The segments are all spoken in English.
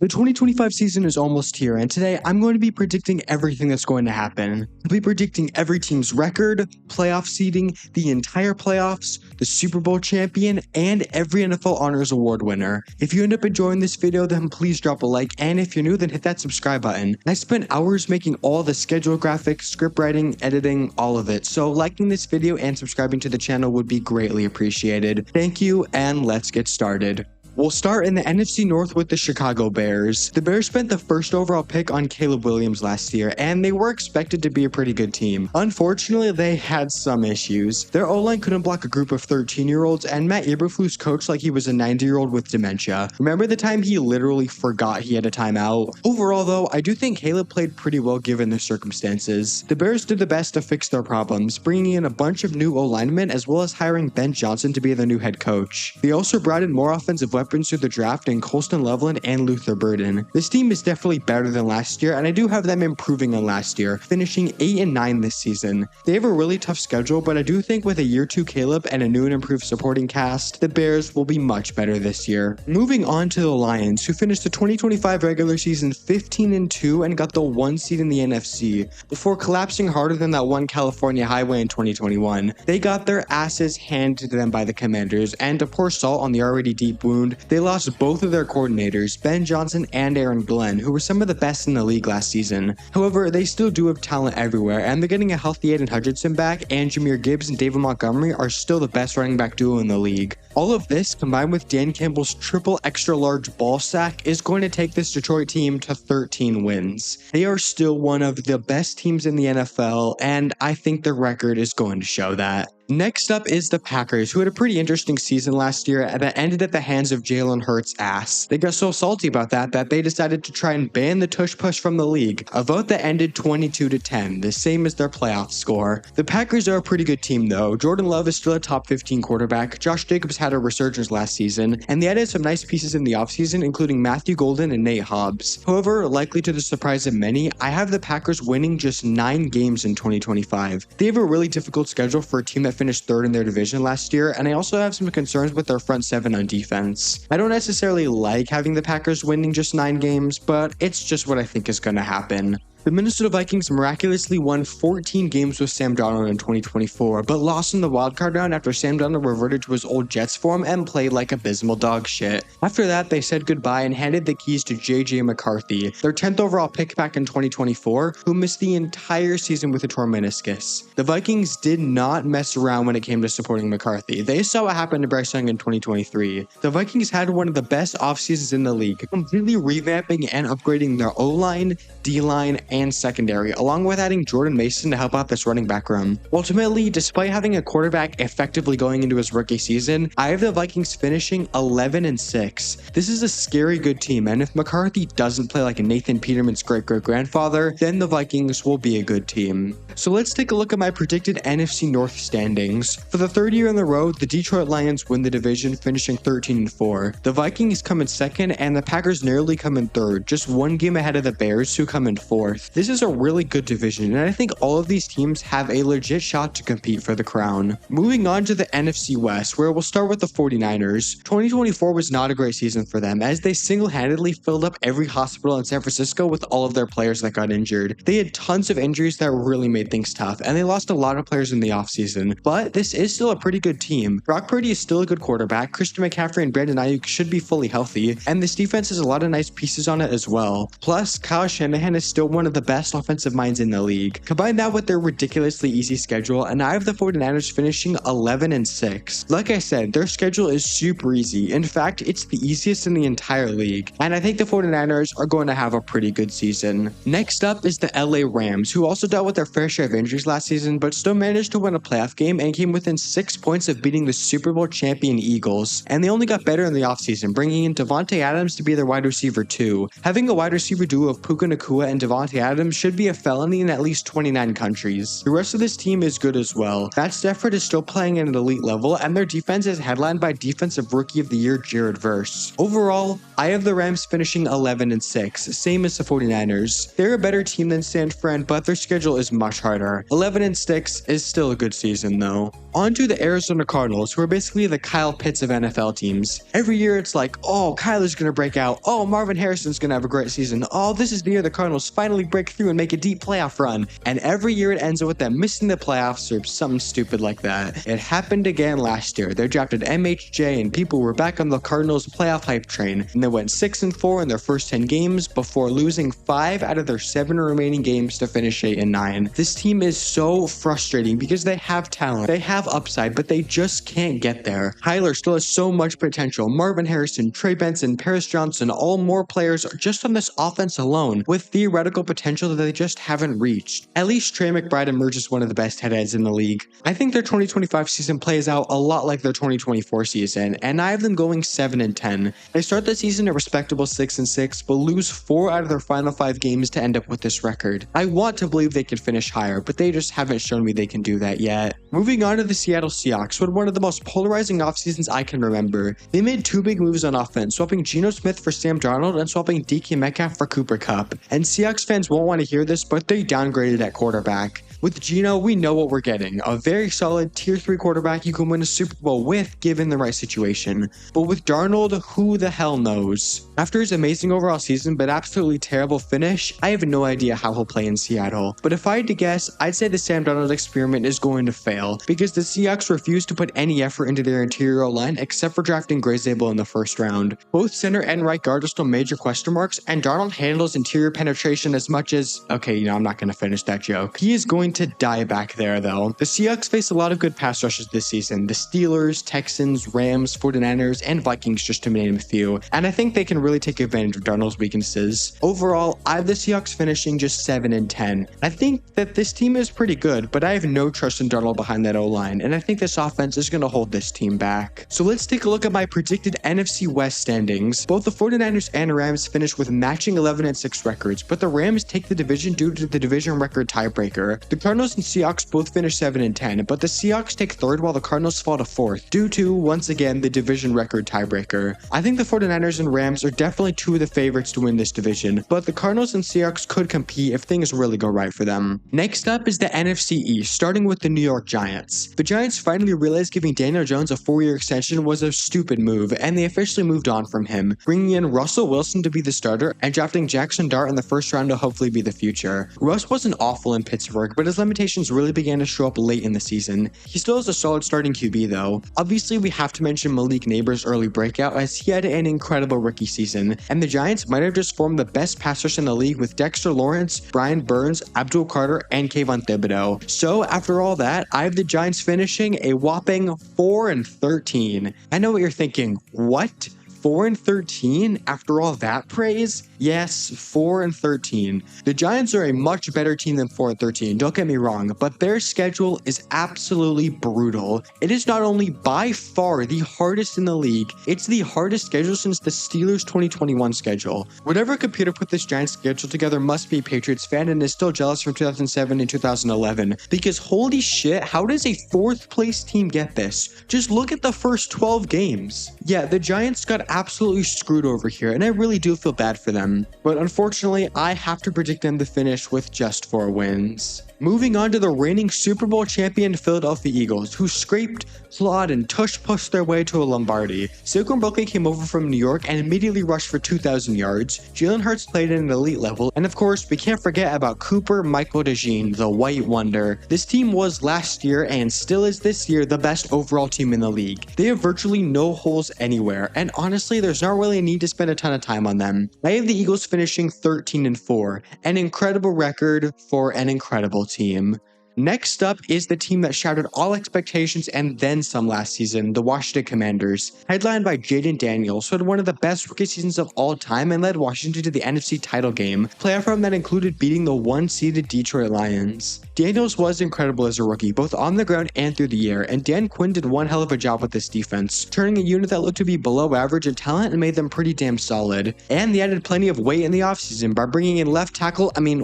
The 2025 season is almost here, and today I'm going to be predicting everything that's going to happen. I'll be predicting every team's record, playoff seeding, the entire playoffs, the Super Bowl champion, and every NFL Honors Award winner. If you end up enjoying this video, then please drop a like, and if you're new, then hit that subscribe button. I spent hours making all the schedule graphics, script writing, editing, all of it, so liking this video and subscribing to the channel would be greatly appreciated. Thank you, and let's get started. We'll start in the NFC North with the Chicago Bears. The Bears spent the first overall pick on Caleb Williams last year, and they were expected to be a pretty good team. Unfortunately, they had some issues. Their O-line couldn't block a group of 13-year-olds, and Matt Eberflus coached like he was a 90-year-old with dementia. Remember the time he literally forgot he had a timeout? Overall, though, I do think Caleb played pretty well given the circumstances. The Bears did the best to fix their problems, bringing in a bunch of new O-linemen as well as hiring Ben Johnson to be their new head coach. They also brought in more offensive weapons through the draft in Colston Loveland and Luther Burden. This team is definitely better than last year, and I do have them improving on last year, finishing 8-9 this season. They have a really tough schedule, but I do think with a year 2 Caleb and a new and improved supporting cast, the Bears will be much better this year. Moving on to the Lions, who finished the 2025 regular season 15-2 and got the 1 seed in the NFC, before collapsing harder than that one California highway in 2021. They got their asses handed to them by the Commanders, and to pour salt on the already deep wound, they lost both of their coordinators, Ben Johnson and Aaron Glenn, who were some of the best in the league last season. However, they still do have talent everywhere, and they're getting a healthy Aiden Hutchinson back, and Jahmyr Gibbs and David Montgomery are still the best running back duo in the league. All of this, combined with Dan Campbell's triple extra large ball sack, is going to take this Detroit team to 13 wins. They are still one of the best teams in the NFL, and I think their record is going to show that. Next up is the Packers, who had a pretty interesting season last year that ended at the hands of Jalen Hurts' ass. They got so salty about that they decided to try and ban the tush push from the league, a vote that ended 22-10, the same as their playoff score. The Packers are a pretty good team though. Jordan Love is still a top 15 quarterback, Josh Jacobs had a resurgence last season, and they added some nice pieces in the offseason, including Matthew Golden and Nate Hobbs. However, likely to the surprise of many, I have the Packers winning just 9 games in 2025. They have a really difficult schedule for a team that finished 3rd in their division last year, and I also have some concerns with their front 7 on defense. I don't necessarily like having the Packers winning just 9 games, but it's just what I think is going to happen. The Minnesota Vikings miraculously won 14 games with Sam Darnold in 2024, but lost in the wildcard round after Sam Darnold reverted to his old Jets form and played like abysmal dog shit. After that, they said goodbye and handed the keys to JJ McCarthy, their 10th overall pick back in 2024, who missed the entire season with a torn meniscus. The Vikings did not mess around when it came to supporting McCarthy. They saw what happened to Bryce Young in 2023. The Vikings had one of the best offseasons in the league, completely revamping and upgrading their O-line, D-line, and secondary, along with adding Jordan Mason to help out this running back room. Ultimately, despite having a quarterback effectively going into his rookie season, I have the Vikings finishing 11-6. This is a scary good team, and if McCarthy doesn't play like a Nathan Peterman's great-great-grandfather, then the Vikings will be a good team. So let's take a look at my predicted NFC North standings. For the 3rd year in a row, the Detroit Lions win the division, finishing 13-4. The Vikings come in 2nd, and the Packers narrowly come in 3rd, just 1 game ahead of the Bears, who come in 4th. This is a really good division, and I think all of these teams have a legit shot to compete for the crown. Moving on to the NFC West, where we'll start with the 49ers. 2024 was not a great season for them, as they single-handedly filled up every hospital in San Francisco with all of their players that got injured. They had tons of injuries that really made things tough, and they lost a lot of players in the offseason, but this is still a pretty good team. Brock Purdy is still a good quarterback, Christian McCaffrey and Brandon Ayuk should be fully healthy, and this defense has a lot of nice pieces on it as well. Plus, Kyle Shanahan is still one of the best offensive minds in the league. Combine that with their ridiculously easy schedule, and I have the 49ers finishing 11-6. Like I said, their schedule is super easy. In fact, it's the easiest in the entire league, and I think the 49ers are going to have a pretty good season. Next up is the LA Rams, who also dealt with their fair share of injuries last season, but still managed to win a playoff game and came within 6 points of beating the Super Bowl champion Eagles. And they only got better in the offseason, bringing in Devontae Adams to be their wide receiver too. Having a wide receiver duo of Puka Nacua and Devontae Davante Adams should be a felony in at least 29 countries. The rest of this team is good as well. Matt Stafford is still playing at an elite level, and their defense is headlined by Defensive Rookie of the Year Jared Verse. Overall, I have the Rams finishing 11-6, same as the 49ers. They're a better team than San Fran, but their schedule is much harder. 11-6 is still a good season though. On to the Arizona Cardinals, who are basically the Kyle Pitts of NFL teams. Every year it's like, oh, Kyler's gonna break out. Oh, Marvin Harrison's gonna have a great season. Oh, this is the year the Cardinals finally break through and make a deep playoff run. And every year it ends with them missing the playoffs or something stupid like that. It happened again last year. They drafted MHJ and people were back on the Cardinals playoff hype train. And they went 6-4 in their first 10 games before losing 5 out of their 7 remaining games to finish 8-9. This team is so frustrating because they have talent. They have upside, but they just can't get there. Kyler still has so much potential. Marvin Harrison, Trey Benson, Paris Johnson, all more players are just on this offense alone with theoretical potential that they just haven't reached. At least Trey McBride emerges one of the best head-ends in the league. I think their 2025 season plays out a lot like their 2024 season, and I have them going 7-10. They start the season a respectable 6-6, but lose 4 out of their final 5 games to end up with this record. I want to believe they could finish higher, but they just haven't shown me they can do that yet. Moving on to the Seattle Seahawks, who had one of the most polarizing offseasons I can remember. They made 2 big moves on offense, swapping Geno Smith for Sam Darnold and swapping DK Metcalf for Cooper Kupp. And Seahawks fans won't want to hear this, but they downgraded at quarterback. With Geno, we know what we're getting. A very solid tier 3 quarterback you can win a Super Bowl with given the right situation. But with Darnold, who the hell knows? After his amazing overall season but absolutely terrible finish, I have no idea how he'll play in Seattle. But if I had to guess, I'd say the Sam Darnold experiment is going to fail because the Seahawks refuse to put any effort into their interior line except for drafting Gray Zabel in the first round. Both center and right guard are still major question marks, and Darnold handles interior penetration as much as, okay, I'm not going to finish that joke. He is going to die back there though. The Seahawks face a lot of good pass rushes this season. The Steelers, Texans, Rams, 49ers, and Vikings, just to name a few. And I think they can really take advantage of Darnold's weaknesses. Overall, I have the Seahawks finishing just 7-10. I think that this team is pretty good, but I have no trust in Darnold behind that O-line, and I think this offense is going to hold this team back. So let's take a look at my predicted NFC West standings. Both the 49ers and Rams finish with matching 11-6 records, but the Rams take the division due to the division record tiebreaker. The Cardinals and Seahawks both finish 7-10, but the Seahawks take third while the Cardinals fall to fourth, due to, once again, the division record tiebreaker. I think the 49ers and Rams are definitely 2 of the favorites to win this division, but the Cardinals and Seahawks could compete if things really go right for them. Next up is the NFC East, starting with the New York Giants. The Giants finally realized giving Daniel Jones a 4-year extension was a stupid move, and they officially moved on from him, bringing in Russell Wilson to be the starter and drafting Jackson Dart in the first round to hopefully be the future. Russ wasn't awful in Pittsburgh, but his limitations really began to show up late in the season. He still has a solid starting QB though. Obviously, we have to mention Malik Neighbors' early breakout as he had an incredible rookie season, and the Giants might have just formed the best pass rush in the league with Dexter Lawrence, Brian Burns, Abdul Carter, and Kayvon Thibodeau. So after all that, I have the Giants finishing a whopping 4-13. I know what you're thinking. What? 4-13 after all that praise? Yes, 4-13. The Giants are a much better team than 4-13, don't get me wrong, but their schedule is absolutely brutal. It is not only by far the hardest in the league, it's the hardest schedule since the Steelers 2021 schedule. Whatever computer put this Giants schedule together must be a Patriots fan and is still jealous from 2007 and 2011, because holy shit, how does a 4th place team get this? Just look at the first 12 games. Yeah, the Giants got absolutely screwed over here, and I really do feel bad for them. But unfortunately, I have to predict them to finish with just 4 wins. Moving on to the reigning Super Bowl champion Philadelphia Eagles, who scraped, clawed, and tush-pushed their way to a Lombardi. Saquon Barkley came over from New York and immediately rushed for 2,000 yards. Jalen Hurts played at an elite level, and of course, we can't forget about Cooper Michael DeJean, the White Wonder. This team was last year, and still is this year, the best overall team in the league. They have virtually no holes anywhere, and honestly, there's not really a need to spend a ton of time on them. I have the Eagles finishing 13-4, an incredible record for an incredible team. Next up is the team that shattered all expectations and then some last season, the Washington Commanders. Headlined by Jaden Daniels, who had one of the best rookie seasons of all time and led Washington to the NFC title game, playoff run that included beating the one-seeded Detroit Lions. Daniels was incredible as a rookie, both on the ground and through the air, and Dan Quinn did one hell of a job with this defense, turning a unit that looked to be below average in talent and made them pretty damn solid. And they added plenty of weight in the offseason by bringing in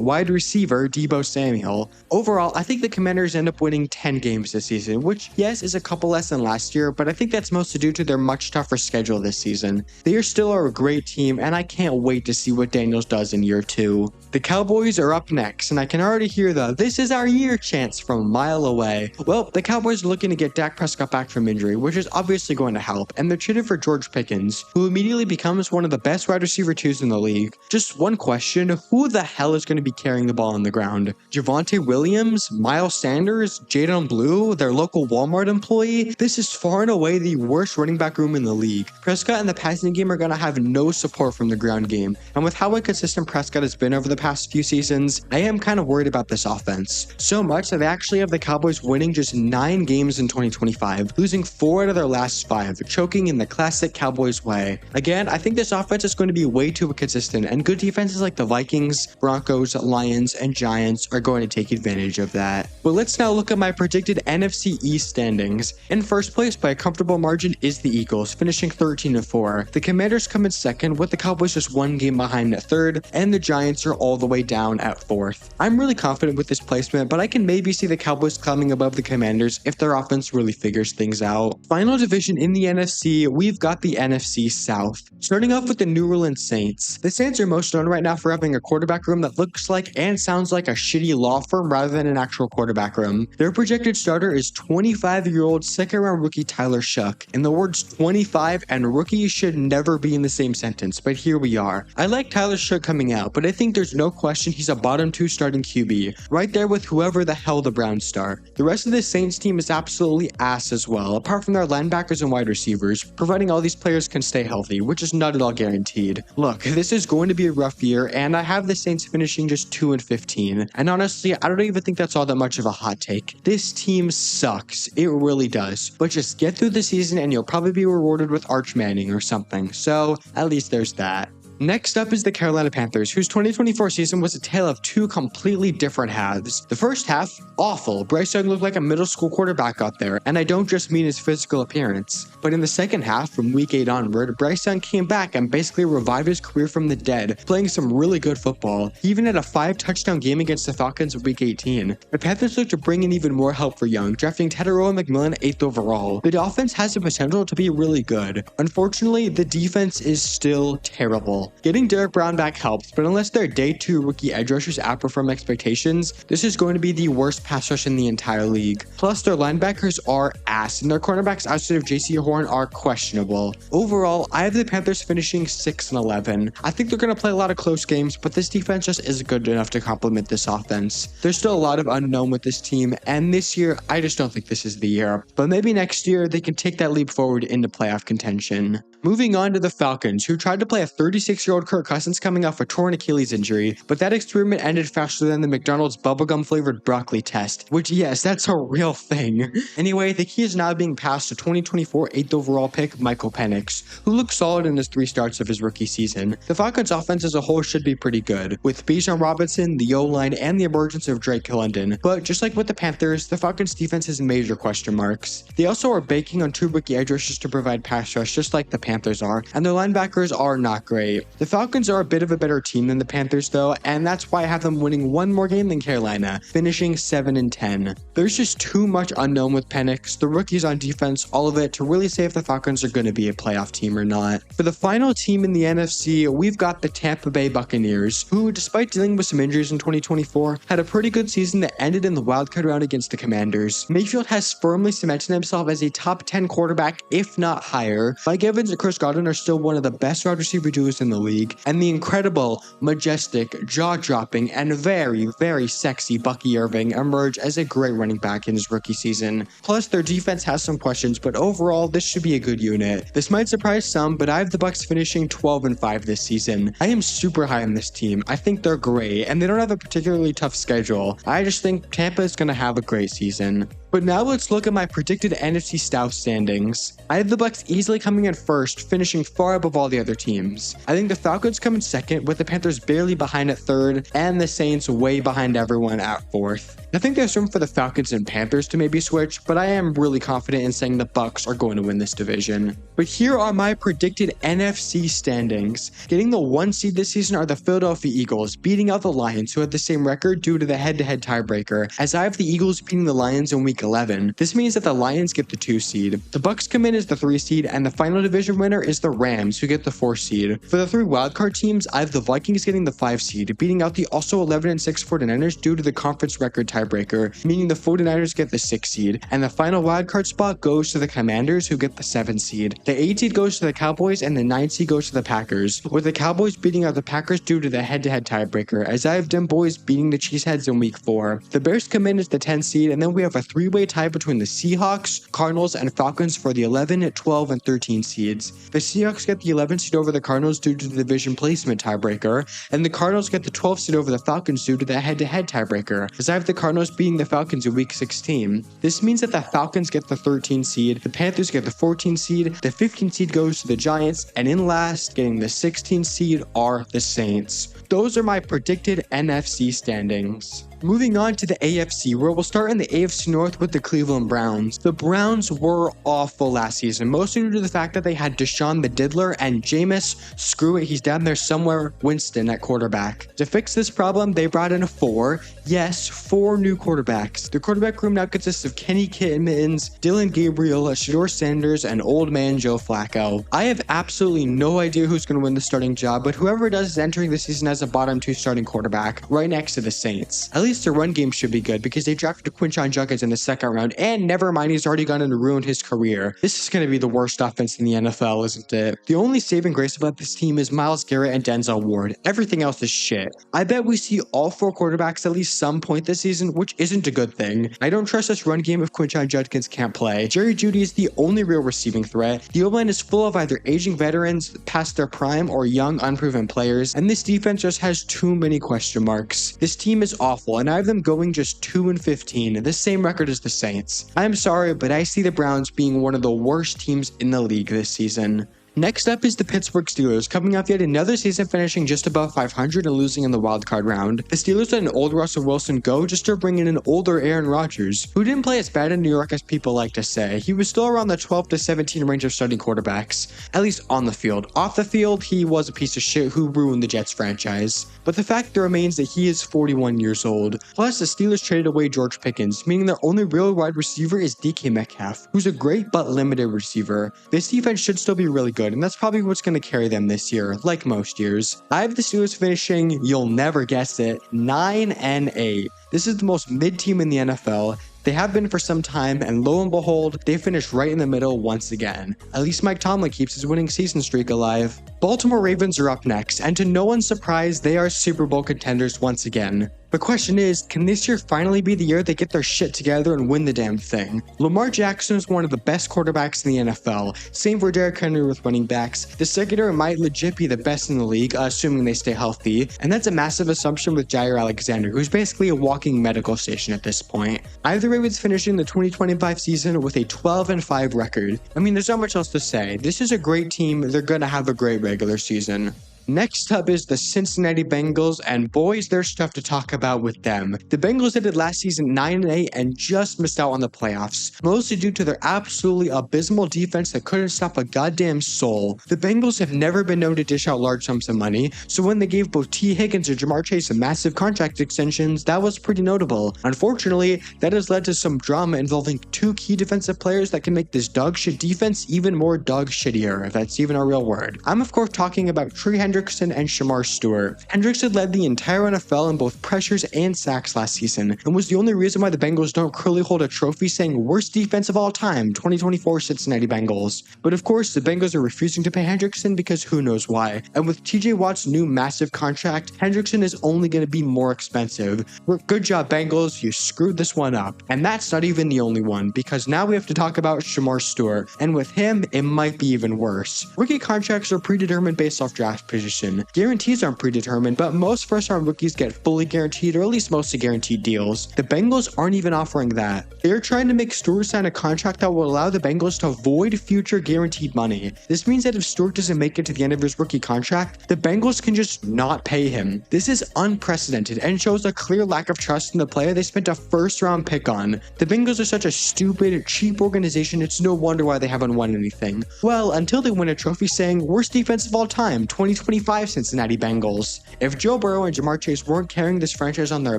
wide receiver Deebo Samuel. Overall, I think the Commanders end up winning 10 games this season, which, yes, is a couple less than last year, but I think that's mostly due to their much tougher schedule this season. They still are a great team, and I can't wait to see what Daniels does in year 2. The Cowboys are up next, and I can already hear the "this is our year" chants from a mile away. Well, the Cowboys are looking to get Dak Prescott back from injury, which is obviously going to help, and they're traded for George Pickens, who immediately becomes one of the best wide receiver 2s in the league. Just one question: who the hell is going to be carrying the ball on the ground? Javonte Williams? Miles Sanders? Jadon Blue? Their local Walmart employee? This is far and away the worst running back room in the league. Prescott and the passing game are going to have no support from the ground game, and with how inconsistent Prescott has been over the past few seasons, I am kind of worried about this offense. So much that they actually have the Cowboys winning just 9 games in 2025, losing 4 out of their last 5, choking in the classic Cowboys way. Again, I think this offense is going to be way too consistent, and good defenses like the Vikings, Broncos, Lions, and Giants are going to take advantage of that. But let's now look at my predicted NFC East standings. In first place by a comfortable margin is the Eagles, finishing 13-4. The Commanders come in second, with the Cowboys just 1 game behind at third, and the Giants are all the way down at 4th. I'm really confident with this placement, but I can maybe see the Cowboys climbing above the Commanders if their offense really figures things out. Final division in the NFC, we've got the NFC South. Starting off with the New Orleans Saints. The Saints are most known right now for having a quarterback room that looks like and sounds like a shitty law firm rather than an actual quarterback room. Their projected starter is 25-year-old second-round rookie Tyler Shough, and the words 25 and rookie should never be in the same sentence, but here we are. I like Tyler Shough coming out, but I think there's no question he's a bottom 2 starting QB, right there with whoever the hell the Browns start. The rest of the Saints team is absolutely ass as well, apart from their linebackers and wide receivers, providing all these players can stay healthy, which is not at all guaranteed. Look, this is going to be a rough year, and I have the Saints finishing just 2-15, and honestly, I don't even think that's all that much of a hot take. This team sucks, it really does, but just get through the season and you'll probably be rewarded with Arch Manning or something, so at least there's that. Next up is the Carolina Panthers, whose 2024 season was a tale of 2 completely different halves. The first half, awful. Bryce Young looked like a middle school quarterback out there, and I don't just mean his physical appearance. But in the second half, from week 8 onward, Bryce Young came back and basically revived his career from the dead, playing some really good football. He even had a 5-touchdown game against the Falcons in week 18. The Panthers look to bring in even more help for Young, drafting Tedero McMillan 8th overall. The offense has the potential to be really good. Unfortunately, the defense is still terrible. Getting Derek Brown back helps, but unless their day 2 rookie edge rushers outperform expectations, this is going to be the worst pass rush in the entire league. Plus, their linebackers are ass, and their cornerbacks outside of JC Horn are questionable. Overall, I have the Panthers finishing 6-11. I think they're going to play a lot of close games, but this defense just isn't good enough to complement this offense. There's still a lot of unknown with this team, and this year, I just don't think this is the year. But maybe next year, they can take that leap forward into playoff contention. Moving on to the Falcons, who tried to play a 36-year-old Kirk Cousins coming off a torn Achilles injury, but that experiment ended faster than the McDonald's bubblegum-flavored broccoli test, which, yes, that's a real thing. Anyway, the key is now being passed to 2024 8th overall pick Michael Penix, who looked solid in his 3 starts of his rookie season. The Falcons' offense as a whole should be pretty good, with Bijan Robinson, the O-line, and the emergence of Drake London. But just like with the Panthers, the Falcons' defense has major question marks. They also are banking on 2 rookie edge rushers to provide pass rush, just like the Panthers are, and their linebackers are not great. The Falcons are a bit of a better team than the Panthers though, and that's why I have them winning 1 more game than Carolina, finishing 7-10. There's just too much unknown with Penix, the rookies on defense, all of it, to really say if the Falcons are going to be a playoff team or not. For the final team in the NFC, we've got the Tampa Bay Buccaneers, who, despite dealing with some injuries in 2024, had a pretty good season that ended in the wildcard round against the Commanders. Mayfield has firmly cemented himself as a top 10 quarterback, if not higher. Mike Evans and Chris Godwin are still one of the best wide receiver duos in the league, and the incredible, majestic, jaw-dropping, and very, very sexy Bucky Irving emerge as a great running back in his rookie season. Plus, their defense has some questions, but overall, this should be a good unit. This might surprise some, but I have the Bucs finishing 12-5 this season. I am super high on this team. I think they're great, and they don't have a particularly tough schedule. I just think Tampa is going to have a great season. But now let's look at my predicted NFC South standings. I have the Bucs easily coming in first, finishing far above all the other teams. I think the Falcons come in second, with the Panthers barely behind at third, and the Saints way behind everyone at fourth. I think there's room for the Falcons and Panthers to maybe switch, but I am really confident in saying the Bucs are going to win this division. But here are my predicted NFC standings. Getting the 1 seed this season are the Philadelphia Eagles, beating out the Lions, who have the same record due to the head-to-head tiebreaker, as I have the Eagles beating the Lions in week 11. This means that the Lions get the 2 seed. The Bucs come in as the 3 seed, and the final division winner is the Rams, who get the 4 seed. For the 3 wildcard teams, I have the Vikings getting the 5 seed, beating out the also 11-6 49ers due to the conference record tiebreaker, meaning the 49ers get the 6 seed, and the final wildcard spot goes to the Commanders, who get the 7 seed. The 8 seed goes to the Cowboys, and the 9 seed goes to the Packers, with the Cowboys beating out the Packers due to the head-to-head tiebreaker, as I have them boys beating the Cheeseheads in week 4. The Bears come in as the 10 seed, and then we have a 3-way tie between the Seahawks, Cardinals, and Falcons for the 11, 12, and 13 seeds. The Seahawks get the 11 seed over the Cardinals due to the division placement tiebreaker, and the Cardinals get the 12 seed over the Falcons due to the head-to-head tiebreaker, as I have the Cardinals beating the Falcons in week 16. This means that the Falcons get the 13 seed, the Panthers get the 14 seed, the 15 seed goes to the Giants, and in last, getting the 16 seed are the Saints. Those are my predicted NFC standings. Moving on to the AFC, where we'll start in the AFC North with the Cleveland Browns. The Browns were awful last season, mostly due to the fact that they had Deshaun the Diddler and Jameis, screw it, he's down there somewhere, Winston at quarterback. To fix this problem, they brought in 4 new quarterbacks. The quarterback room now consists of Kenny Kittens, Dylan Gabriel, Shedeur Sanders, and old man Joe Flacco. I have absolutely no idea who's going to win the starting job, but whoever does is entering the season as a bottom 2 starting quarterback, right next to the Saints. At least the run game should be good because they drafted Quinshon Judkins in the 2nd round, and never mind, he's already gone and ruined his career. This is going to be the worst offense in the NFL, isn't it? The only saving grace about this team is Myles Garrett and Denzel Ward. Everything else is shit. I bet we see all 4 quarterbacks at least some point this season, which isn't a good thing. I don't trust this run game if Quinshon Judkins can't play. Jerry Jeudy is the only real receiving threat. The O-line is full of either aging veterans past their prime or young unproven players, and this defense just has too many question marks. This team is awful, and I have them going just 2-15, the same record as the Saints. I'm sorry, but I see the Browns being one of the worst teams in the league this season. Next up is the Pittsburgh Steelers, coming off yet another season finishing just above 500 and losing in the wildcard round. The Steelers let an old Russell Wilson go just to bring in an older Aaron Rodgers, who didn't play as bad in New York as people like to say. He was still around the 12 to 17 range of starting quarterbacks, at least on the field. Off the field, he was a piece of shit who ruined the Jets franchise. But the fact remains that he is 41 years old. Plus, the Steelers traded away George Pickens, meaning their only real wide receiver is DK Metcalf, who's a great but limited receiver. This defense should still be really good, and that's probably what's going to carry them this year, like most years. I have the Steelers finishing, you'll never guess it, 9-8. This is the most mid team in the NFL. They have been for some time, and lo and behold, they finished right in the middle once again. At least Mike Tomlin keeps his winning season streak alive. Baltimore Ravens are up next, and to no one's surprise, they are Super Bowl contenders once again. The question is, can this year finally be the year they get their shit together and win the damn thing? Lamar Jackson is one of the best quarterbacks in the NFL. Same for Derrick Henry with running backs. The secondary might legit be the best in the league, assuming they stay healthy. And that's a massive assumption with Jair Alexander, who's basically a walking medical station at this point. I have the Ravens finishing the 2025 season with a 12-5 record. I mean, there's not much else to say. This is a great team. They're gonna have a great regular season. Next up is the Cincinnati Bengals, and boys, there's stuff to talk about with them. The Bengals ended last season 9-8 and just missed out on the playoffs, mostly due to their absolutely abysmal defense that couldn't stop a goddamn soul. The Bengals have never been known to dish out large sums of money, so when they gave both T. Higgins and Jamar Chase a massive contract extensions, that was pretty notable. Unfortunately, that has led to some drama involving 2 key defensive players that can make this dog shit defense even more dog shittier, if that's even a real word. I'm of course talking about Trey Hendrickson Hendrickson and Shamar Stewart. Hendrickson led the entire NFL in both pressures and sacks last season, and was the only reason why the Bengals don't currently hold a trophy saying worst defense of all time, 2024 Cincinnati Bengals. But of course, the Bengals are refusing to pay Hendrickson because who knows why. And with TJ Watt's new massive contract, Hendrickson is only going to be more expensive. Good job, Bengals, you screwed this one up. And that's not even the only one, because now we have to talk about Shamar Stewart, and with him, it might be even worse. Rookie contracts are predetermined based off draft position. Guarantees aren't predetermined, but most first-round rookies get fully guaranteed or at least mostly guaranteed deals. The Bengals aren't even offering that. They're trying to make Stewart sign a contract that will allow the Bengals to void future guaranteed money. This means that if Stewart doesn't make it to the end of his rookie contract, the Bengals can just not pay him. This is unprecedented and shows a clear lack of trust in the player they spent a first-round pick on. The Bengals are such a stupid, cheap organization, it's no wonder why they haven't won anything. Well, until they win a trophy saying, worst defense of all time, 2025 Cincinnati Bengals. If Joe Burrow and Jamar Chase weren't carrying this franchise on their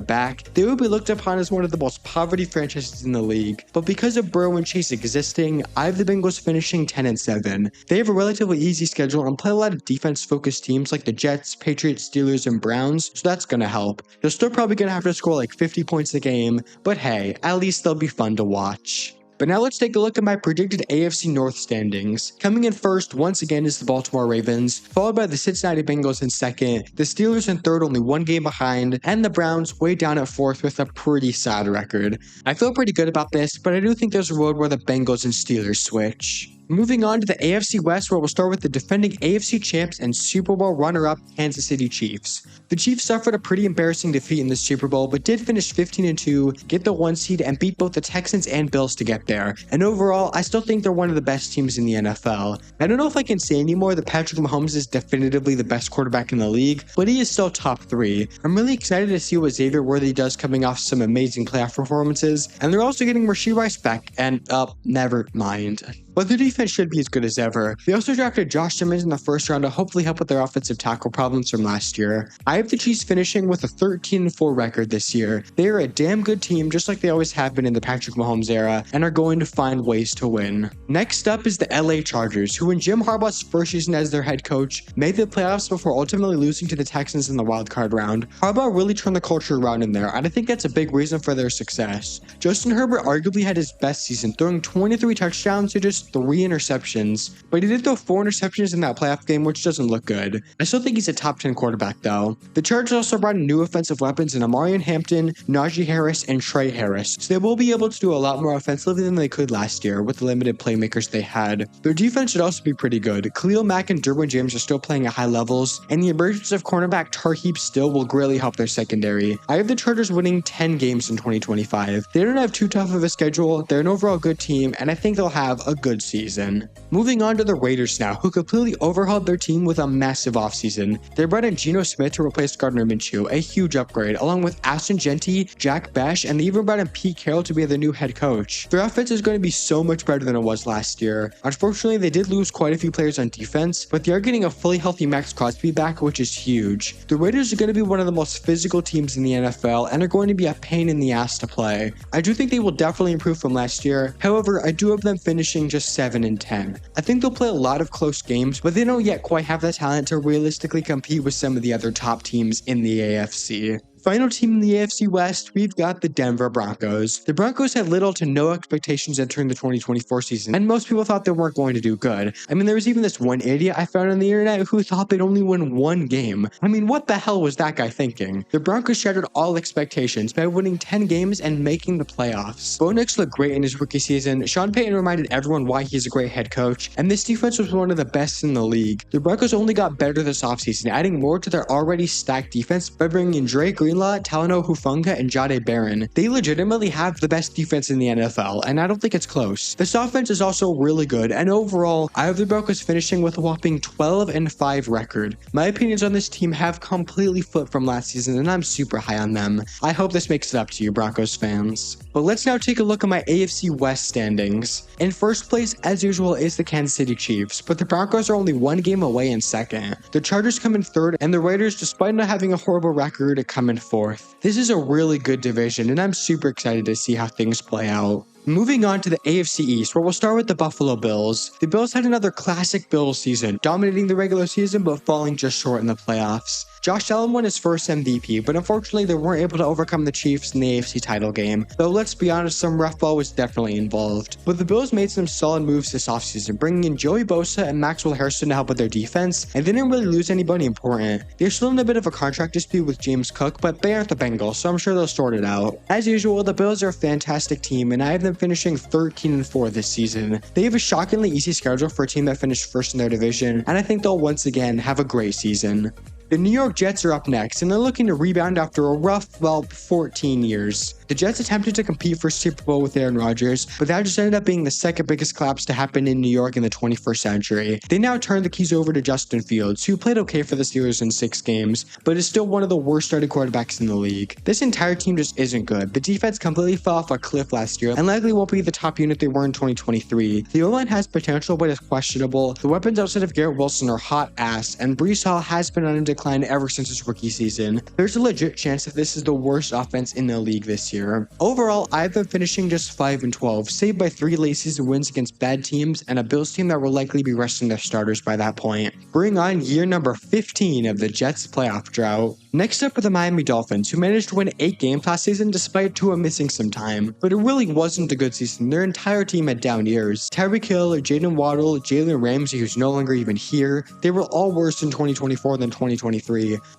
back, they would be looked upon as one of the most poverty franchises in the league. But because of Burrow and Chase existing, I have the Bengals finishing 10-7. They have a relatively easy schedule and play a lot of defense-focused teams like the Jets, Patriots, Steelers, and Browns, so that's gonna help. They're still probably gonna have to score like 50 points a game, but hey, at least they'll be fun to watch. But now let's take a look at my predicted AFC North Standings. Coming in first, once again, is the Baltimore Ravens, followed by the Cincinnati Bengals in second, the Steelers in third, only one game behind, and the Browns way down at fourth with a pretty sad record. I feel pretty good about this, but I do think there's a road where the Bengals and Steelers switch. Moving on to the AFC West, where we'll start with the defending AFC champs and Super Bowl runner-up Kansas City Chiefs. The Chiefs suffered a pretty embarrassing defeat in the Super Bowl, but did finish 15-2, get the 1 seed, and beat both the Texans and Bills to get there. And overall, I still think they're one of the best teams in the NFL. I don't know if I can say anymore that Patrick Mahomes is definitively the best quarterback in the league, but he is still top 3. I'm really excited to see what Xavier Worthy does coming off some amazing playoff performances, and they're also getting Rashee Rice back, and never mind. But their defense should be as good as ever. They also drafted Josh Simmons in the first round to hopefully help with their offensive tackle problems from last year. I have the Chiefs finishing with a 13-4 record this year. They are a damn good team, just like they always have been in the Patrick Mahomes era, and are going to find ways to win. Next up is the LA Chargers, who in Jim Harbaugh's first season as their head coach, made the playoffs before ultimately losing to the Texans in the wildcard round. Harbaugh really turned the culture around in there, and I think that's a big reason for their success. Justin Herbert arguably had his best season, throwing 23 touchdowns to just 3 interceptions, but he did throw 4 interceptions in that playoff game, which doesn't look good. I still think he's a top 10 quarterback though. The Chargers also brought in new offensive weapons in Amarian Hampton, Najee Harris, and Trey Harris, so they will be able to do a lot more offensively than they could last year with the limited playmakers they had. Their defense should also be pretty good. Khalil Mack and Derwin James are still playing at high levels, and the emergence of cornerback Tarheeb still will greatly help their secondary. I have the Chargers winning 10 games in 2025. They don't have too tough of a schedule, they're an overall good team, and I think they'll have a good season. Moving on to the Raiders now, who completely overhauled their team with a massive offseason. They brought in Geno Smith to replace Gardner Minshew, a huge upgrade, along with Ashton Genty, Jack Bash, and they even brought in Pete Carroll to be their new head coach. Their offense is going to be so much better than it was last year. Unfortunately, they did lose quite a few players on defense, but they are getting a fully healthy Max Crosby back, which is huge. The Raiders are going to be one of the most physical teams in the NFL and are going to be a pain in the ass to play. I do think they will definitely improve from last year. However, I do have them finishing just 7-10. I think they'll play a lot of close games, but they don't yet quite have the talent to realistically compete with some of the other top teams in the AFC. Final team in the AFC West, we've got the Denver Broncos. The Broncos had little to no expectations entering the 2024 season, and most people thought they weren't going to do good. I mean, there was even this one idiot I found on the internet who thought they'd only win 1 game. I mean, what the hell was that guy thinking? The Broncos shattered all expectations by winning 10 games and making the playoffs. Bo Nix looked great in his rookie season. Sean Payton reminded everyone why he's a great head coach, and this defense was one of the best in the league. The Broncos only got better this offseason, adding more to their already stacked defense by bringing in Dre Greenlaw, Talanoa Hufanga, and Jahdae Barron. They legitimately have the best defense in the NFL, and I don't think it's close. This offense is also really good, and overall, I have the Broncos finishing with a whopping 12-5 record. My opinions on this team have completely flipped from last season, and I'm super high on them. I hope this makes it up to you, Broncos fans. But let's now take a look at my AFC West standings. In first place, as usual, is the Kansas City Chiefs, but the Broncos are only 1 game away in second. The Chargers come in third, and the Raiders, despite not having a horrible record, come in fourth. This is a really good division, and I'm super excited to see how things play out. Moving on to the AFC East, where we'll start with the Buffalo Bills. The Bills had another classic Bills season, dominating the regular season but falling just short in the playoffs. Josh Allen won his first MVP, but unfortunately they weren't able to overcome the Chiefs in the AFC title game, though let's be honest, some ref ball was definitely involved. But the Bills made some solid moves this offseason, bringing in Joey Bosa and Maxwell Harrison to help with their defense, and they didn't really lose anybody important. They're still in a bit of a contract dispute with James Cook, but they aren't the Bengals, so I'm sure they'll sort it out. As usual, the Bills are a fantastic team, and I have them finishing 13-4 this season. They have a shockingly easy schedule for a team that finished first in their division, and I think they'll once again have a great season. The New York Jets are up next, and they're looking to rebound after a rough, 14 years. The Jets attempted to compete for Super Bowl with Aaron Rodgers, but that just ended up being the second biggest collapse to happen in New York in the 21st century. They now turn the keys over to Justin Fields, who played okay for the Steelers in 6 games, but is still one of the worst starting quarterbacks in the league. This entire team just isn't good. The defense completely fell off a cliff last year, and likely won't be the top unit they were in 2023. The O-line has potential, but is questionable. The weapons outside of Garrett Wilson are hot ass, and Breece Hall has been on a decline ever since his rookie season. There's a legit chance that this is the worst offense in the league this year. Overall, I have them finishing just 5-12, saved by 3 late season wins against bad teams and a Bills team that will likely be resting their starters by that point. Bring on year number 15 of the Jets playoff drought. Next up are the Miami Dolphins, who managed to win 8 games last season despite Tua missing some time. But it really wasn't a good season. Their entire team had down years. Tyreek Hill, Jaden Waddle, Jalen Ramsey, who's no longer even here, they were all worse in 2024 than 2023.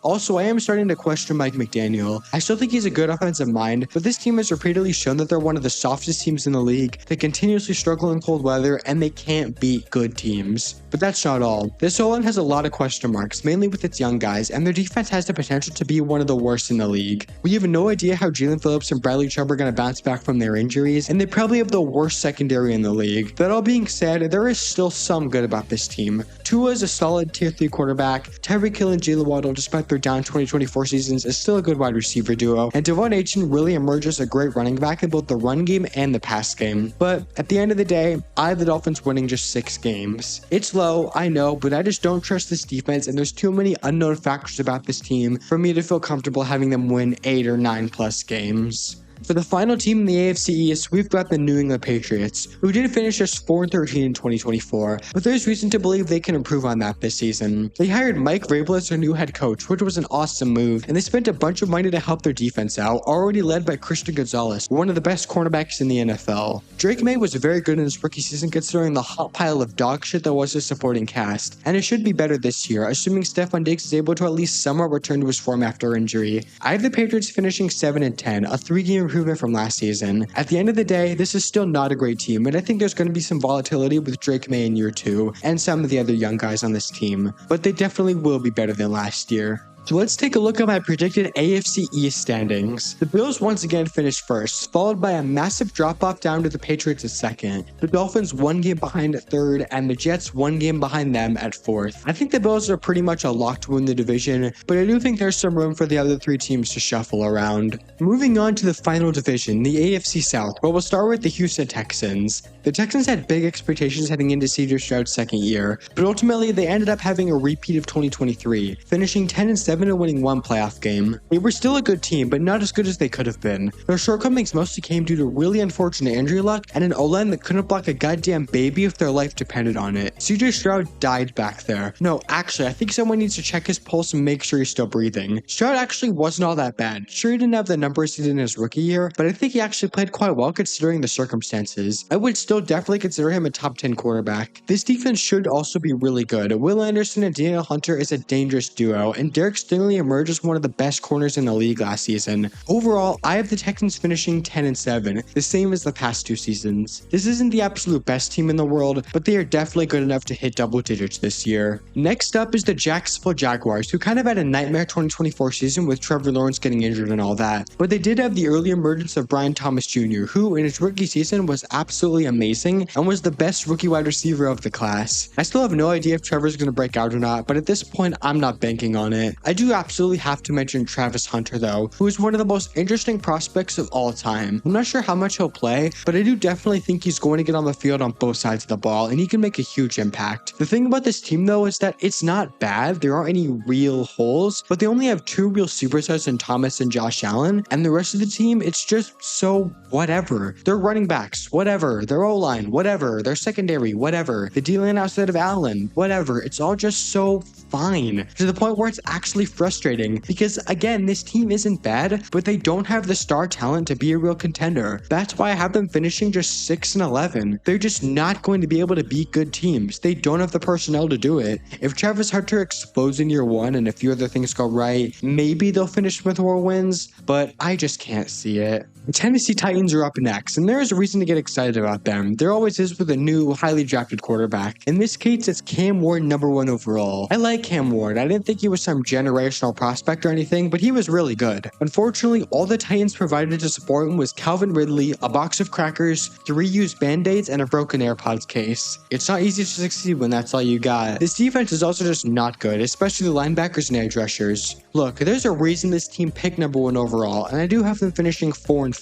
Also, I am starting to question Mike McDaniel. I still think he's a good offensive mind, but this team has repeatedly shown that they're one of the softest teams in the league. They continuously struggle in cold weather, and they can't beat good teams. But that's not all. This O-line has a lot of question marks, mainly with its young guys, and their defense has the potential to be one of the worst in the league. We have no idea how Jalen Phillips and Bradley Chubb are going to bounce back from their injuries, and they probably have the worst secondary in the league. That all being said, there is still some good about this team. Tua is a solid tier 3 quarterback. Tyreek Hill and Jalen Waddle, despite their down 2024 seasons, is still a good wide receiver duo, and Devon Achane really emerges a great running back in both the run game and the pass game. But at the end of the day, I have the Dolphins winning just 6 games. It's low, I know, but I just don't trust this defense, and there's too many unknown factors about this team for me to feel comfortable having them win 8 or 9 plus games. For the final team in the AFC East, we've got the New England Patriots, who did finish just 4-13 in 2024, but there's reason to believe they can improve on that this season. They hired Mike Vrabel as their new head coach, which was an awesome move, and they spent a bunch of money to help their defense out, already led by Christian Gonzalez, one of the best cornerbacks in the NFL. Drake May was very good in his rookie season considering the hot pile of dog shit that was his supporting cast, and it should be better this year, assuming Stephon Diggs is able to at least somewhat return to his form after injury. I have the Patriots finishing 7-10, a 3-game improvement from last season. At the end of the day, this is still not a great team, and I think there's going to be some volatility with Drake May in year 2 and some of the other young guys on this team, but they definitely will be better than last year. So let's take a look at my predicted AFC East standings. The Bills once again finished first, followed by a massive drop-off down to the Patriots at second. The Dolphins 1 game behind at third, and the Jets 1 game behind them at fourth. I think the Bills are pretty much a lock to win the division, but I do think there's some room for the other 3 teams to shuffle around. Moving on to the final division, the AFC South, where we'll start with the Houston Texans. The Texans had big expectations heading into C.J. Stroud's second year, but ultimately they ended up having a repeat of 2023, finishing 10-7 and winning 1 playoff game. They were still a good team, but not as good as they could have been. Their shortcomings mostly came due to really unfortunate injury luck and an O-line that couldn't block a goddamn baby if their life depended on it. C.J. Stroud died back there. No, actually, I think someone needs to check his pulse and make sure he's still breathing. Stroud actually wasn't all that bad. Sure, he didn't have the numbers he did in his rookie year, but I think he actually played quite well considering the circumstances. I would still definitely consider him a top 10 quarterback. This defense should also be really good. Will Anderson and Daniel Hunter is a dangerous duo, and Derek Stingley emerged as one of the best corners in the league last season. Overall, I have the Texans finishing 10-7, the same as the past 2 seasons. This isn't the absolute best team in the world, but they are definitely good enough to hit double digits this year. Next up is the Jacksonville Jaguars, who kind of had a nightmare 2024 season with Trevor Lawrence getting injured and all that, but they did have the early emergence of Brian Thomas Jr., who in his rookie season was absolutely amazing and was the best rookie wide receiver of the class. I still have no idea if Trevor's going to break out or not, but at this point, I'm not banking on it. I do absolutely have to mention Travis Hunter though, who is one of the most interesting prospects of all time. I'm not sure how much he'll play, but I do definitely think he's going to get on the field on both sides of the ball, and he can make a huge impact. The thing about this team though is that it's not bad. There aren't any real holes, but they only have 2 real superstars in Thomas and Josh Allen, and the rest of the team, it's just so whatever. Their running backs, whatever. Their O-line, whatever. Their secondary, whatever. The D-line outside of Allen, whatever. It's all just so fine, to the point where it's actually frustrating, because again, this team isn't bad, but they don't have the star talent to be a real contender. That's why I have them finishing just 6-11. They're just not going to be able to beat good teams. They don't have the personnel to do it. If Travis Hunter explodes in year 1 and a few other things go right, maybe they'll finish with more wins, but I just can't see it. The Tennessee Titans are up next, and there is a reason to get excited about them. There always is with a new, highly drafted quarterback. In this case, it's Cam Ward, number 1 overall. I like Cam Ward. I didn't think he was some generational prospect or anything, but he was really good. Unfortunately, all the Titans provided to support him was Calvin Ridley, a box of crackers, 3 used band-aids, and a broken AirPods case. It's not easy to succeed when that's all you got. This defense is also just not good, especially the linebackers and edge rushers. Look, there's a reason this team picked number 1 overall, and I do have them finishing 4-13.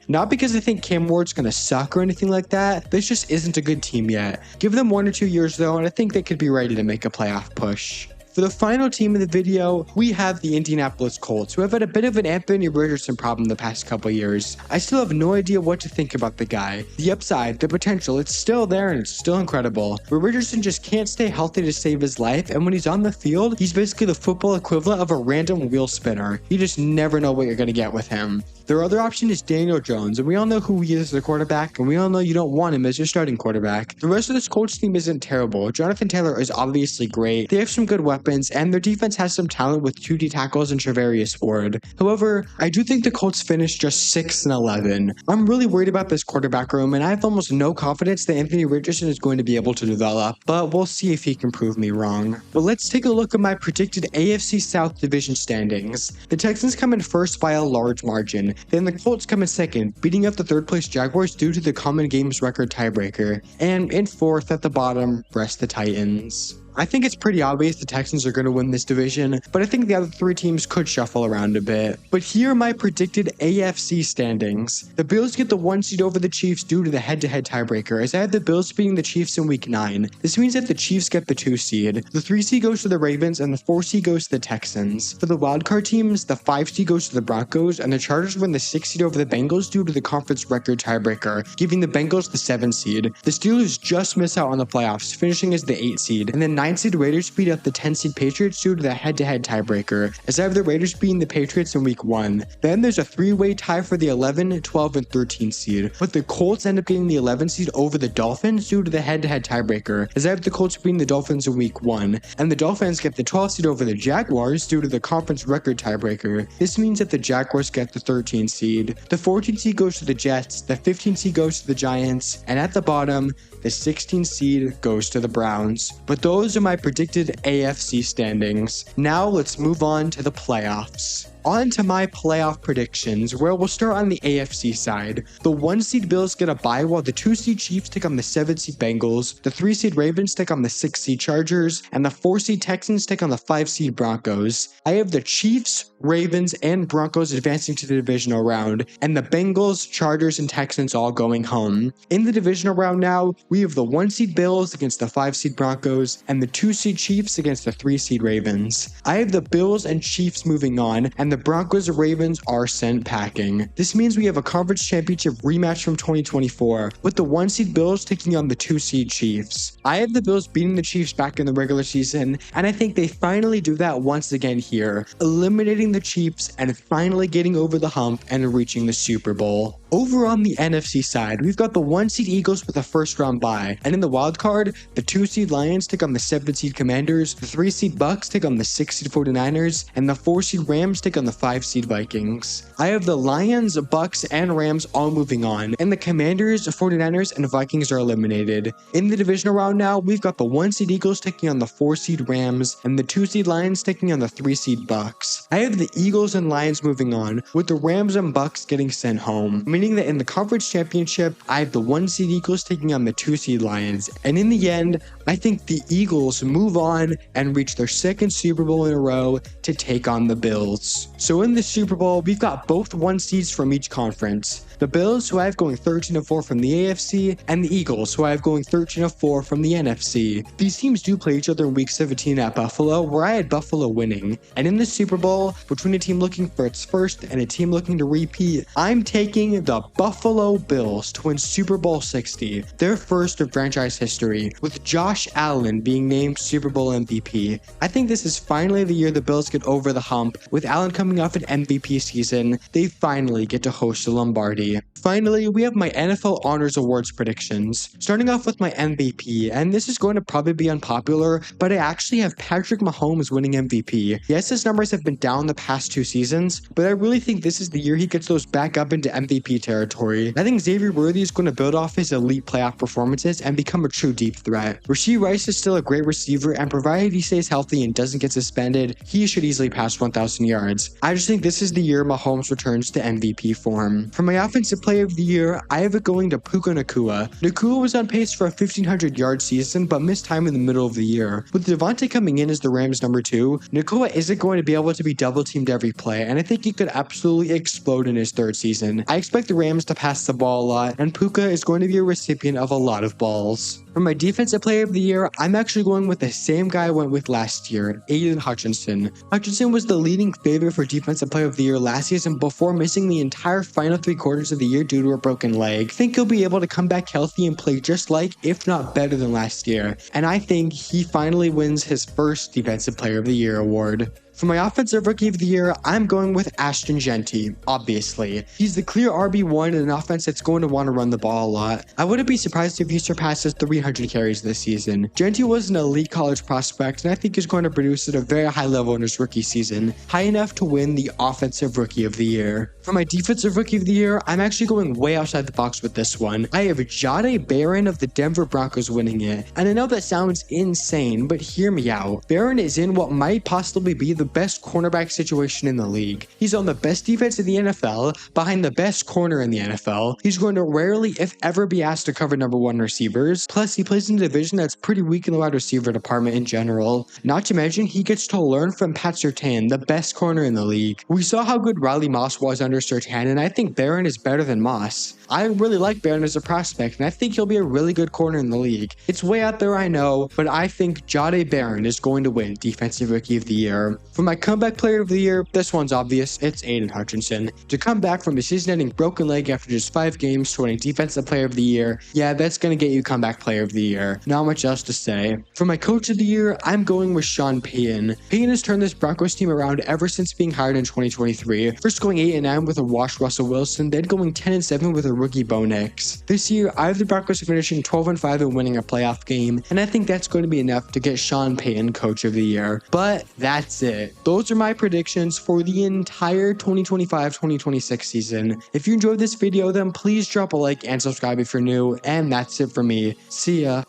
Not because I think Cam Ward's gonna suck or anything like that. This just isn't a good team yet. Give them 1 or 2 years though, and I think they could be ready to make a playoff push. For the final team of the video, we have the Indianapolis Colts, who have had a bit of an Anthony Richardson problem the past couple years. I still have no idea what to think about the guy. The upside, the potential, it's still there and it's still incredible. But Richardson just can't stay healthy to save his life, and when he's on the field, he's basically the football equivalent of a random wheel spinner. You just never know what you're going to get with him. Their other option is Daniel Jones, and we all know who he is as a quarterback, and we all know you don't want him as your starting quarterback. The rest of this Colts team isn't terrible. Jonathan Taylor is obviously great. They have some good weapons, and their defense has some talent with 2 D tackles and Trevarius Ward. However, I do think the Colts finished just 6-11. I'm really worried about this quarterback room, and I have almost no confidence that Anthony Richardson is going to be able to develop, but we'll see if he can prove me wrong. But let's take a look at my predicted AFC South division standings. The Texans come in first by a large margin. Then the Colts come in second, beating up the 3rd place Jaguars due to the common games record tiebreaker. And in 4th at the bottom, rest the Titans. I think it's pretty obvious the Texans are going to win this division, but I think the other 3 teams could shuffle around a bit. But here are my predicted AFC standings. The Bills get the 1 seed over the Chiefs due to the head-to-head tiebreaker, as I have the Bills beating the Chiefs in week 9. This means that the Chiefs get the 2 seed. The 3 seed goes to the Ravens, and the 4 seed goes to the Texans. For the wildcard teams, the 5 seed goes to the Broncos, and the Chargers win the 6 seed over the Bengals due to the conference record tiebreaker, giving the Bengals the 7 seed. The Steelers just miss out on the playoffs, finishing as the 8 seed, and then 9 seed Raiders beat up the 10 seed Patriots due to the head-to-head tiebreaker, as I have the Raiders beating the Patriots in week 1. Then there's a 3-way tie for the 11, 12, and 13 seed, but the Colts end up getting the 11 seed over the Dolphins due to the head-to-head tiebreaker, as I have the Colts beating the Dolphins in week 1, and the Dolphins get the 12 seed over the Jaguars due to the conference record tiebreaker. This means that the Jaguars get the 13 seed. The 14 seed goes to the Jets, the 15 seed goes to the Giants, and at the bottom, the 16 seed goes to the Browns. But those are my predicted AFC standings. Now let's move on to the playoffs. On to my playoff predictions, where we'll start on the AFC side. The 1 seed Bills get a bye, while the 2 seed Chiefs take on the 7 seed Bengals, the 3 seed Ravens take on the 6 seed Chargers, and the 4 seed Texans take on the 5 seed Broncos. I have the Chiefs, Ravens, and Broncos advancing to the divisional round, and the Bengals, Chargers, and Texans all going home. In the divisional round now, we have the 1 seed Bills against the 5 seed Broncos, and the 2 seed Chiefs against the 3 seed Ravens. I have the Bills and Chiefs moving on, and the Broncos and Ravens are sent packing. This means we have a conference championship rematch from 2024, with the 1 seed Bills taking on the 2 seed Chiefs. I have the Bills beating the Chiefs back in the regular season, and I think they finally do that once again here, eliminating the Chiefs and finally getting over the hump and reaching the Super Bowl. Over on the NFC side, we've got the 1 seed Eagles with a first round bye, and in the wild card, the 2 seed Lions take on the 7 seed Commanders, the 3 seed Bucks take on the 6 seed 49ers, and the 4 seed Rams take on the 5 seed Vikings. I have the Lions, Bucks, and Rams all moving on, and the Commanders, 49ers, and Vikings are eliminated. In the divisional round now, we've got the 1 seed Eagles taking on the 4 seed Rams, and the 2 seed Lions taking on the 3 seed Bucks. I have the Eagles and Lions moving on, with the Rams and Bucks getting sent home. I mean, meaning that in the conference championship, I have the 1 seed Eagles taking on the 2 seed Lions. And in the end, I think the Eagles move on and reach their 2nd Super Bowl in a row to take on the Bills. So in the Super Bowl, we've got both 1 seeds from each conference. The Bills, who I have going 13-4 from the AFC, and the Eagles, who I have going 13-4 from the NFC. These teams do play each other in Week 17 at Buffalo, where I had Buffalo winning. And in the Super Bowl, between a team looking for its first and a team looking to repeat, I'm taking the Buffalo Bills to win Super Bowl 60, their first in franchise history, with Josh Allen being named Super Bowl MVP. I think this is finally the year the Bills get over the hump. With Allen coming off an MVP season, they finally get to host the Lombardi. Finally, we have my NFL Honors Awards predictions. Starting off with my MVP, and this is going to probably be unpopular, but I actually have Patrick Mahomes winning MVP. Yes, his numbers have been down the past 2 seasons, but I really think this is the year he gets those back up into MVP territory. I think Xavier Worthy is going to build off his elite playoff performances and become a true deep threat. Rashee Rice is still a great receiver, and provided he stays healthy and doesn't get suspended, he should easily pass 1,000 yards. I just think this is the year Mahomes returns to MVP form. For my offensive player of the year, I have it going to Puka Nacua. Nacua was on pace for a 1,500-yard season, but missed time in the middle of the year. With Devontae coming in as the Rams' number 2, Nacua isn't going to be able to be double-teamed every play, and I think he could absolutely explode in his 3rd season. I expect the Rams to pass the ball a lot, and Puka is going to be a recipient of a lot of balls. For my defensive player of the year, I'm actually going with the same guy I went with last year, Aiden Hutchinson. Hutchinson was the leading favorite for defensive player of the year last season before missing the entire final 3 quarters of the year due to a broken leg. I think he'll be able to come back healthy and play just like, if not better than last year. And I think he finally wins his first defensive player of the year award. For my offensive rookie of the year, I'm going with Ashton Jeanty, obviously. He's the clear RB1 in an offense that's going to want to run the ball a lot. I wouldn't be surprised if he surpasses 300 carries this season. Jeanty was an elite college prospect, and I think he's going to produce at a very high level in his rookie season, high enough to win the offensive rookie of the year. For my defensive rookie of the year, I'm actually going way outside the box with this one. I have Jahdae Barron of the Denver Broncos winning it. And I know that sounds insane, but hear me out. Barron is in what might possibly be the best cornerback situation in the league. He's on the best defense in the NFL, behind the best corner in the NFL. He's going to rarely, if ever, be asked to cover number 1 receivers. Plus, he plays in a division that's pretty weak in the wide receiver department in general. Not to mention, he gets to learn from Pat Surtain, the best corner in the league. We saw how good Riley Moss was under Surtain, and I think Barron is better than Moss. I really like Barron as a prospect, and I think he'll be a really good corner in the league. It's way out there, I know, but I think Jahdae Barron is going to win Defensive Rookie of the Year. For my comeback player of the year, this one's obvious. It's Aiden Hutchinson. To come back from a season-ending broken leg after just 5 games to winning Defensive Player of the Year, yeah, that's going to get you comeback player of the year. Not much else to say. For my coach of the year, I'm going with Sean Payton. Payton has turned this Broncos team around ever since being hired in 2023. First going 8-9 with a washed Russell Wilson, then going 10-7 with a rookie Bo Nix. This year, I have the Broncos finishing 12-5 and winning a playoff game, and I think that's going to be enough to get Sean Payton Coach of the Year. But that's it. Those are my predictions for the entire 2025-2026 season. If you enjoyed this video, then please drop a like and subscribe if you're new, and that's it for me. See ya.